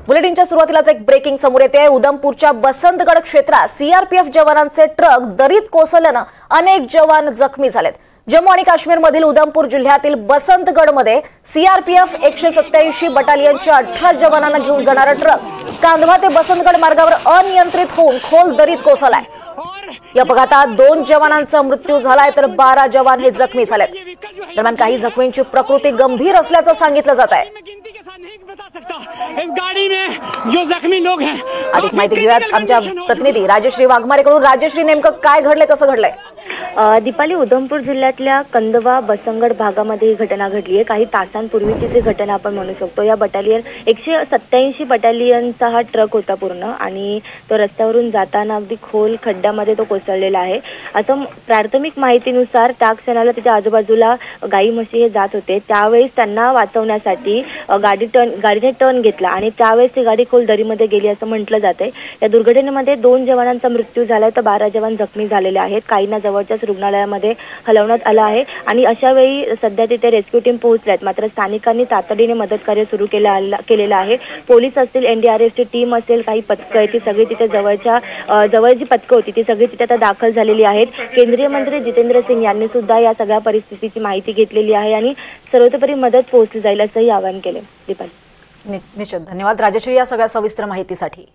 बुलेटिनच्या सुरुवातीलाच एक ब्रेकिंग समोर येते। उधमपूरच्या बसंतगड क्षेत्रात सीआरपीएफ जवानांचे ट्रक दरीत कोसळल्याने अनेक जवान जखमी झालेत। जम्मू आणि काश्मीर मधील उधमपूर जिल्ह्यातील बसंतगडमध्ये सीआरपीएफ 187 बटालियनच्या 18 जवानांना घेऊन जाणारा ट्रक कांधवा ते बसंतगड मार्गावर अनियंत्रित होऊन खोल दरीत कोसळलाय। या अपघातात 2 जवानांचा मृत्यू झालाय तर 12 जवान हे जखमी झालेत। दरम्यान काही जखमींची प्रकृती गंभीर असल्याचं सांगितलं जात आहे। इस गाड़ी में जो जख्मी लोग हैं, अधिक माहिती घेऊयात आमच्या प्रतिनिधी राजश्री वाघमारेकडून। राजश्री, नेमकं काय घडलंय, कसं घडलंय? दीपाली, उधमपूर जिल्ह्यातल्या कंदवा बसंतगड भागामध्ये ही घटना घडली आहे। काही तासांपूर्वीची ही घटना आपण म्हणू शकतो। या बटालियन 187 बटालियनचा हा ट्रक होता पूर्ण, आणि तो रस्त्यावरून जाताना अगदी खोल खड्ड्यामध्ये तो कोसळलेला आहे। असं प्राथमिक माहितीनुसार त्या क्षणाला त्याच्या आजूबाजूला गाई म्हशी हे जात होते, त्यावेळेस त्यांना वाचवण्यासाठी गाडीने टर्न घेतला आणि त्यावेळेस ती गाडी खोल दरीमध्ये गेली असं म्हटलं जातंय। या दुर्घटनेमध्ये 2 जवानांचा मृत्यू झालाय तर 12 जवान जखमी झालेले आहेत। काहींना जवळच्याच रुग्णालयामध्ये हलवण्यात आलं आहे आणि अशा वेळी सध्या तिथे रेस्क्यू टीम पोहोचल्यात। मात्र स्थानिकांनी तातडीने मदत कार्य सुरू केलेलं आहे। पोलीस असतील, एनडीआरएफची टीम असेल, काही पथकं आहेत, ती सगळी तिथे जवळ जी पथकं होती ती सगळी तिथे आता दाखल झालेली आहेत। केंद्रीय मंत्री जितेंद्र सिंग यांनी सुद्धा या सगळ्या परिस्थितीची माहिती घेतलेली आहे आणि सर्वतोपरी मदत पोहोचली जाईल असंही आवाहन केले। दीपाली, निश्चित धन्यवाद राजश्री या सगळ्या सविस्तर माहितीसाठी।